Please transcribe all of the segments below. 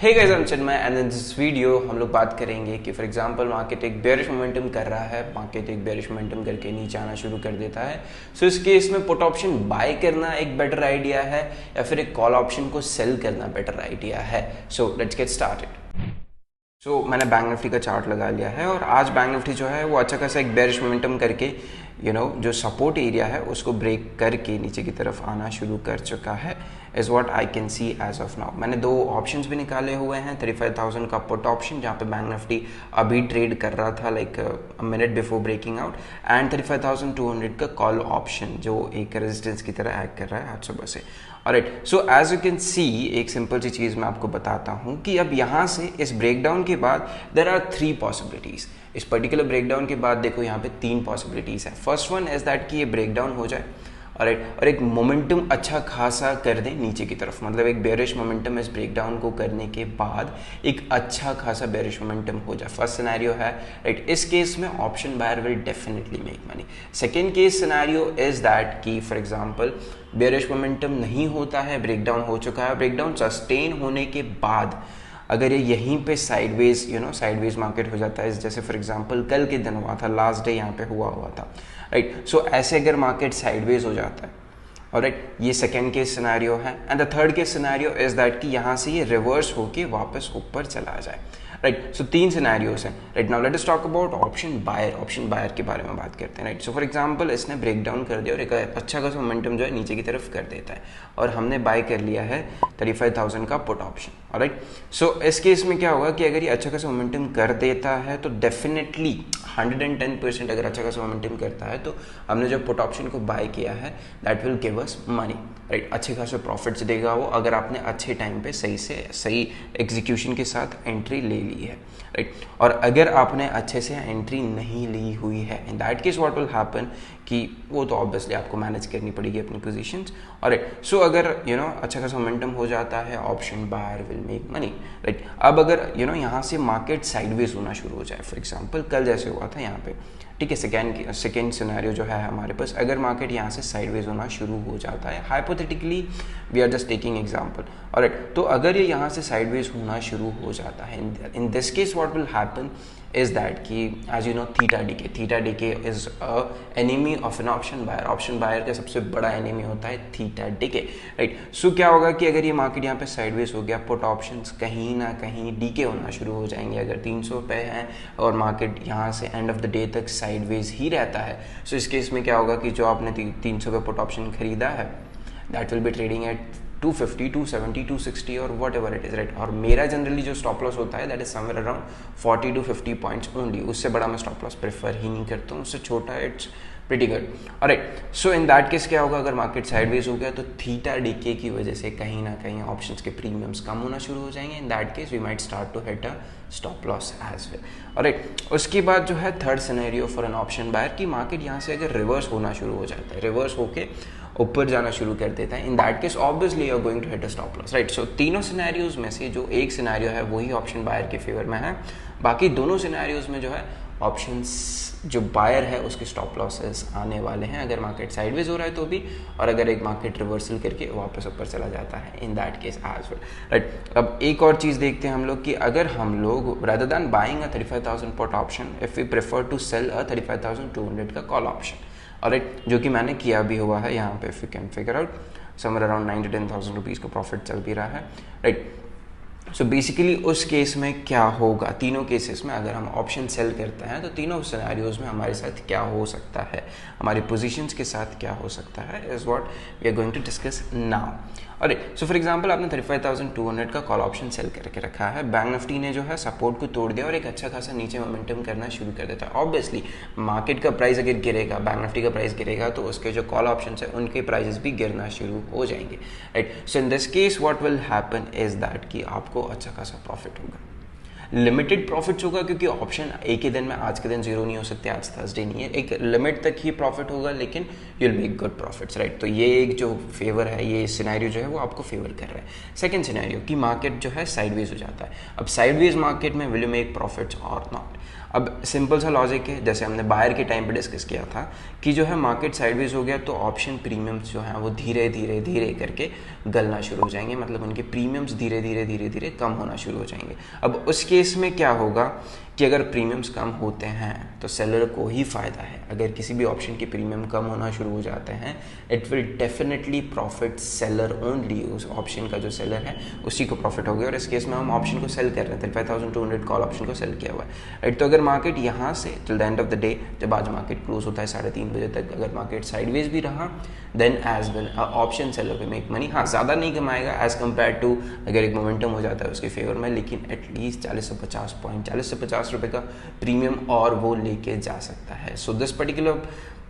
Hey guys, I am Chinmay and in this video हम लोग बात करेंगे कि फॉर एग्जांपल मार्केट एक बेयरिश मोमेंटम कर रहा है, मार्केट एक बेयरिश मोमेंटम करके नीचे आना शुरू कर देता है। सो इस केस में पुट ऑप्शन बाय करना एक बेटर आइडिया है या फिर एक कॉल ऑप्शन को सेल करना बेटर आइडिया है। So let's get started. So मैंने बैंक निफ्टी का चार्ट लगा लिया है और आज बैंक निफ्टी जो है वो अच्छा खासा एक बेयरिश मोमेंटम करके जो सपोर्ट एरिया है उसको ब्रेक करके नीचे की तरफ आना शुरू कर चुका है, is what I can see as of now. मैंने दो ऑप्शंस भी निकाले हुए हैं, 35,000 का पुट ऑप्शन जहाँ पे बैंक निफ्टी अभी ट्रेड कर रहा था like a minute before breaking out, and 35,200 का कॉल ऑप्शन जो एक रेजिस्टेंस की तरह एक्ट कर रहा है आज सुबह से। Alright, so as you can see एक सिंपल सी चीज़ मैं आपको बताता हूँ कि अब यहाँ से इस ब्रेकडाउन के बाद देर आर 3 पॉसिबिलिटीज़। इस पर्टिकुलर ब्रेकडाउन के बाद देखो यहाँ पे 3 पॉसिबिलिटीज़ है। फर्स्ट वन इज़ दैट कि ये ब्रेकडाउन हो जाए और एक मोमेंटम अच्छा खासा कर दें नीचे की तरफ, मतलब एक बेयरिश मोमेंटम इस ब्रेकडाउन को करने के बाद एक अच्छा खासा बेयरिश मोमेंटम हो जाए। फर्स्ट सिनेरियो है राइट, इस केस में option buyer will definitely make money. Second case scenario is that कि फॉर एग्जांपल बेयरिश मोमेंटम नहीं होता है, ब्रेकडाउन हो चुका है, ब्रेकडाउन सस्टेन होने के बाद अगर ये यहीं पे साइडवेज साइडवेज मार्केट हो जाता है, जैसे फॉर एग्जांपल कल के दिन हुआ था, लास्ट डे यहाँ पे हुआ था राइट। सो ऐसे अगर मार्केट साइडवेज हो जाता है ऑलराइट, ये सेकेंड केस सिनेरियो है। And the third case scenario is that कि यहाँ से ये रिवर्स होके वापस ऊपर चला जाए राइट। सो 3 सिनेरियोस हैं right. Now let us talk about option buyer. Option buyer के बारे में बात करते हैं राइट। सो फॉर एग्जांपल इसने ब्रेकडाउन कर दिया और एक अच्छा खासा मोमेंटम जो है नीचे की तरफ कर देता है और हमने बाय कर लिया है 35,000 का पुट ऑप्शन ऑलराइट। सो इस केस में क्या होगा कि अगर ये अच्छा खासा मोमेंटम कर देता है तो डेफिनेटली 110% अगर अच्छा खासा मोमेंटम करता है तो हमने जो पुट ऑप्शन को बाय किया है that will give us money right. अच्छे खासे प्रॉफिट्स देगा वो अगर आपने अच्छे टाइम पे सही एग्जीक्यूशन के साथ एंट्री ले ली है राइट। और अगर आपने अच्छे से एंट्री नहीं ली हुई है, in that case what will happen कि वो तो ऑब्वियसली आपको मैनेज करनी पड़ेगी अपनी पोजीशंस ऑलराइट। सो अगर अच्छा खासा मोमेंटम हो जाता है, option buyer will make money right. अब अगर यहाँ से मार्केट साइडवेज होना शुरू हो जाए, फॉर एग्जांपल कल जैसे हुआ था यहाँ पे, ठीक है, सेकेंड सिनेरियो जो है हमारे पास, अगर मार्केट यहाँ से साइडवेज होना शुरू हो जाता है, hypothetically we are just taking example alright, तो अगर ये यहाँ से साइडवेज होना शुरू हो जाता है, in this case what will happen is that कि as you know theta decay is a enemy of an option buyer. Option buyer का सबसे बड़ा एनिमी होता है थीटा डीके राइट। सो क्या होगा कि अगर ये मार्केट यहाँ पे साइडवेज हो गया, पुट ऑप्शंस कहीं ना कहीं डीके होना शुरू हो जाएंगे। अगर 300 पे हैं और मार्केट यहाँ से एंड ऑफ द डे तक साइडवेज ही रहता है, सो इस केस में क्या होगा कि जो आपने 300 पे पुट ऑप्शन खरीदा है that will be trading at 250, 270, 260 और what ever it is right. और मेरा जनरली जो स्टॉप लॉस होता है that is somewhere around 40 to 50 points only. उससे बड़ा मैं स्टॉप लॉस प्रेफर ही नहीं करता हूँ, उससे छोटा it's pretty good alright. So in that case क्या होगा, अगर मार्केट साइडवेज हो गया तो थीटा डीके की वजह से कहीं ना कहीं ऑप्शंस के प्रीमियम्स कम होना शुरू हो जाएंगे। In that case we might start to hit a stop loss as well alright. उसके बाद जो है third scenario for an option buyer कि मार्केट यहाँ से अगर रिवर्स होना शुरू हो जाता है, रिवर्स होके ऊपर जाना शुरू कर देता है, in that case obviously you are going to hit a stop loss right. So तीनों सिनेरियोज में से जो एक सिनेरियो है वही ऑप्शन बायर के फेवर में है, बाकी दोनों सिनेरियोज में जो है ऑप्शंस जो बायर है उसके स्टॉप लॉसेस आने वाले हैं अगर मार्केट साइडवेज हो रहा है तो भी, और अगर एक मार्केट रिवर्सल करके वापस ऊपर चला जाता है, in that case as well right. अब एक और चीज़ देखते हैं हम लोग कि अगर हम लोग rather than buying a 35,000 put option, if we prefer to sell a 35,200 का कॉल ऑप्शन ऑलराइट, जो कि मैंने किया भी हुआ है यहाँ पे, if you can figure out somewhere around 9 to 10,000 rupees का प्रॉफिट चल भी रहा है राइट। सो बेसिकली उस केस में क्या होगा, तीनों केसेस में अगर हम ऑप्शन सेल करते हैं तो तीनों सिनेरियोज में हमारे साथ क्या हो सकता है, हमारी पोजीशंस के साथ क्या हो सकता है, is what we are going to discuss now alright. So for example आपने 35,200 का कॉल ऑप्शन सेल करके रखा है, बैंक निफ्टी ने जो है सपोर्ट को तोड़ दिया और एक अच्छा खासा नीचे मोमेंटम करना शुरू कर देता है। ऑब्वियसली मार्केट का प्राइस अगर गिरेगा, बैंक निफ्टी का प्राइस गिरेगा तो उसके जो कॉल ऑप्शन है उनके प्राइजेस भी गिरना शुरू हो जाएंगे right. So in this case what will happen is that कि आपको अच्छा खासा प्रॉफिट होगा लिमिटेड प्रॉफिट्स होगा क्योंकि ऑप्शन एक ही दिन में, आज के दिन जीरो नहीं हो सकते, आज थर्सडे नहीं है, एक लिमिट तक ही प्रॉफिट होगा, लेकिन you will make good profits, right. तो ये एक जो फेवर है, ये सिनेरियो जो है वो आपको फेवर कर रहा है। सेकंड सिनेरियो कि मार्केट जो है साइडवेज हो जाता है। अब साइडवेज मार्केट में विल यू मेक प्रॉफिट्स और नॉट। अब सिंपल सा लॉजिक है, जैसे हमने बायर के टाइम पे डिस्कस किया था कि जो है मार्केट साइडवेज हो गया तो ऑप्शन प्रीमियम्स जो हैं वो धीरे धीरे धीरे करके गलना शुरू हो जाएंगे, मतलब उनके प्रीमियम्स धीरे धीरे धीरे धीरे कम होना शुरू हो जाएंगे। अब उस केस में क्या होगा कि अगर प्रीमियम्स कम होते हैं तो सेलर को ही फ़ायदा है। अगर किसी भी ऑप्शन के प्रीमियम कम होना शुरू हो जाते हैं, it will definitely profit seller only. उस ऑप्शन का जो सेलर है उसी को प्रॉफिट होगा। और इस केस में हम ऑप्शन को सेल कर रहे थे, 5200 कॉल ऑप्शन को सेल किया हुआ है, राइट। तो अगर मार्केट यहाँ से till the end of the day, जब आज मार्केट क्लोज होता है 3:30 बजे तक, अगर मार्केट साइडवेज भी रहा, then as well option seller will make money. हाँ, ज़्यादा नहीं कमाएगा एज कम्पेयर टू अगर एक मोमेंटम हो जाता है उसके फेवर में, लेकिन एटलीस्ट 40 से 50 पॉइंट, 40 से 50 रुपये का प्रीमियम और वो लेके जा सकता है। So this particular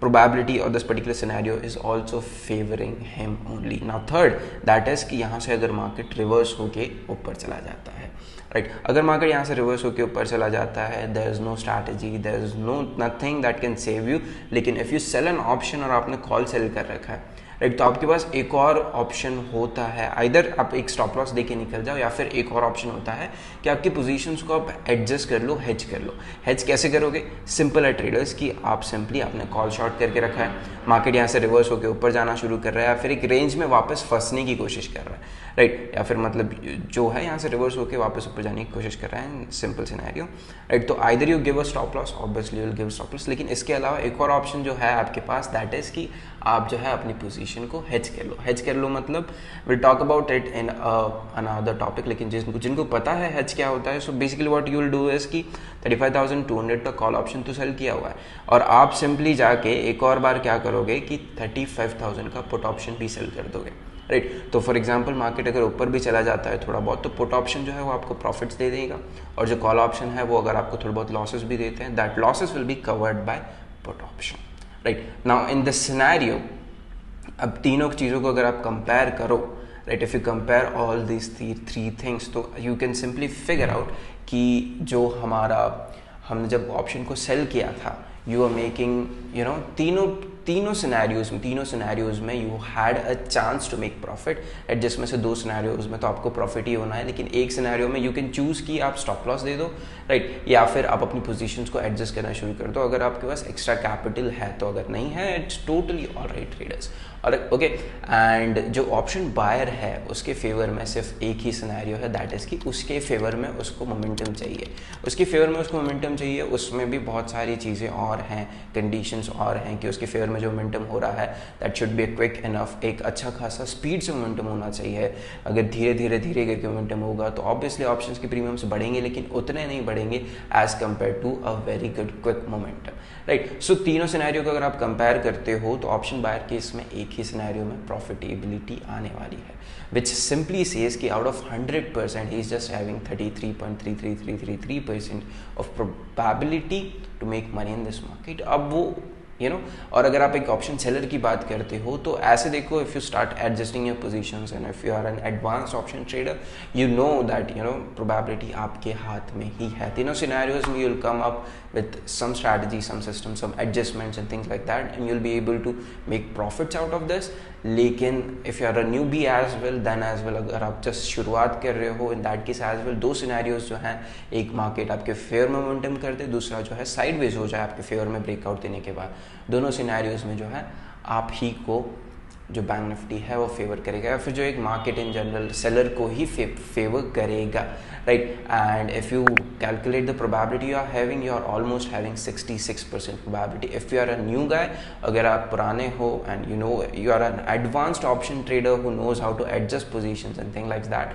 probability or this particular scenario is also favoring him only. Now third, that is कि यहाँ से अगर मार्केट रिवर्स होके ऊपर चला जाता है, राइट। अगर मार्केट यहाँ से रिवर्स होके ऊपर चला जाता है, there is no strategy, there is no nothing that can save you. लेकिन if you sell an option और आपने कॉल सेल कर रखा है, राइट, तो आपके पास एक और ऑप्शन होता है, आइदर आप एक स्टॉप लॉस देके निकल जाओ, या फिर एक और ऑप्शन होता है कि आपकी पोजीशंस को आप एडजस्ट कर लो, हेज कर लो। हेज कैसे करोगे? सिंपल है ट्रेडर्स कि आप सिंपली आपने कॉल शॉर्ट करके रखा है, मार्केट यहाँ से रिवर्स होकर ऊपर जाना शुरू कर रहा है, या फिर एक रेंज में वापस फंसने की कोशिश कर रहा है, राइट, या फिर मतलब जो है यहाँ से रिवर्स होकर वापस ऊपर जाने की कोशिश कर रहा है, सिंपल सिनेरियो, राइट। तो either you give a stop loss, obviously you will give stop loss. लेकिन इसके अलावा एक और ऑप्शन जो है आपके पास, दैट इज कि आप जो है अपनी पोजीशन को हेज कर लो। हेज कर लो मतलब will talk about it in another topic, लेकिन जिनको पता है हेज क्या होता है, so basically what you will do is कि 35,200 का कॉल ऑप्शन तो सेल किया हुआ है, और आप सिंपली जाके एक और बार क्या करोगे कि 35,000 का पुट ऑप्शन भी सेल कर दोगे, राइट। तो फॉर एग्जांपल मार्केट अगर ऊपर भी चला जाता है थोड़ा बहुत, तो पुट ऑप्शन जो है वो आपको प्रॉफिट्स दे देगा, और जो कॉल ऑप्शन है वो अगर आपको थोड़ा बहुत लॉसेस भी देते हैं, that losses will be covered by put option, right. Now in this scenario, अब तीनों चीज़ों को अगर आप कंपेयर करो, right, if you compare all this three things, तो you can simply figure out कि जो हमने जब ऑप्शन को सेल किया था, you are making you know तीनों सिनेरियोज में you had a chance to make profit, at जिसमें से 2 सिनेरियोज में तो आपको प्रॉफिट ही होना है, लेकिन एक सिनेरियो में यू कैन चूज़ कि आप स्टॉप लॉस दे दो, राइट, या फिर आप अपनी पोजीशंस को एडजस्ट करना शुरू कर दो अगर आपके पास एक्स्ट्रा कैपिटल है तो। अगर नहीं है, it's totally all right traders, और ओके। एंड जो ऑप्शन बायर है उसके फेवर में सिर्फ एक ही सिनेरियो है, दैट इज़ कि उसके फेवर में उसको मोमेंटम चाहिए, उसमें भी बहुत सारी चीज़ें और हैं, कंडीशंस और हैं कि उसके फेवर में जो मोमेंटम हो रहा है that should be quick enough, एक अच्छा खासा स्पीड से मोमेंटम होना चाहिए। अगर धीरे धीरे करके मोमेंटम होगा तो ऑब्वियसली ऑप्शंस के प्रीमियम्स बढ़ेंगे, लेकिन उतने नहीं बढ़ेंगे as compared to a very good quick momentum, right. So तीनों सिनेरियो को अगर आप कंपेयर करते हो तो ऑप्शन बायर केस में एक ही सिनेरियो में प्रॉफिटेबिलिटी आने वाली है, विच सिंपली सेज कि आउट ऑफ 100% ही is just having 33.33333% of probability to make money in this market. अब वो और अगर आप एक ऑप्शन सेलर की बात करते हो तो ऐसे देखो, if you start adjusting your positions and if you are an advanced option trader, you know that probability आपके हाथ में ही है। तीनों सिनेरियोज में you'll come up with some strategy, some system, some adjustments and things like that, and you'll be able to make profits out of this. लेकिन if you are a newbie as well, then as well अगर आप just शुरुआत कर रहे हो, in that case as well, 2 scenarios जो हैं, एक मार्केट आपके फेयर में मोमेंटम कर दे, दूसरा जो है साइडवेज हो जाए आपके फेयर में ब्रेकआउट देने के बाद, दोनों सिनेरियोज में जो है आप ही को जो बैंक निफ्टी है वो फेवर करेगा, या फिर जो एक मार्केट इन जनरल सेलर को ही फेवर करेगा, right. And if you calculate the probability you are almost having 66% probability. If you are a new guy, अगर आप पुराने हो and you are an advanced option trader who knows how to adjust positions and thing like that,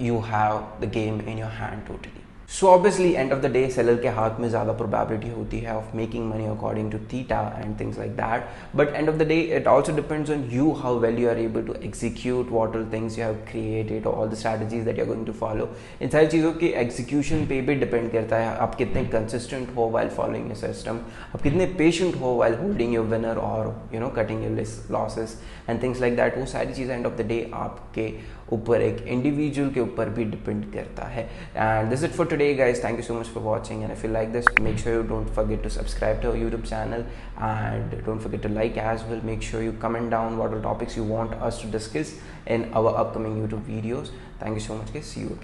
you have the game in your hand totally. So obviously end of the day seller के हाथ में ज़्यादा probability होती है of making money according to theta and things like that, but end of the day it also depends on you how well you are able to execute what all things you have created, all the strategies that you are going to follow. इन सारी चीज़ों की execution पे भी depend करता है, आप कितने कंसिस्टेंट हो वाइल फॉलोइंग योर सिस्टम, आप कितने पेशेंट हो वाइल होल्डिंग योर विनर और cutting your losses and things like that. वो सारी चीज़ें एंड ऑफ द डे आपके ऊपर, एक इंडिविजुअल के ऊपर भी डिपेंड करता है. And this it for today guys, thank you so much for watching, and if you like this, make sure you don't forget to subscribe to our YouTube channel, and don't forget to like as well. Make sure you comment down what are topics you want us to discuss in our upcoming YouTube videos. Thank you so much guys, see you again.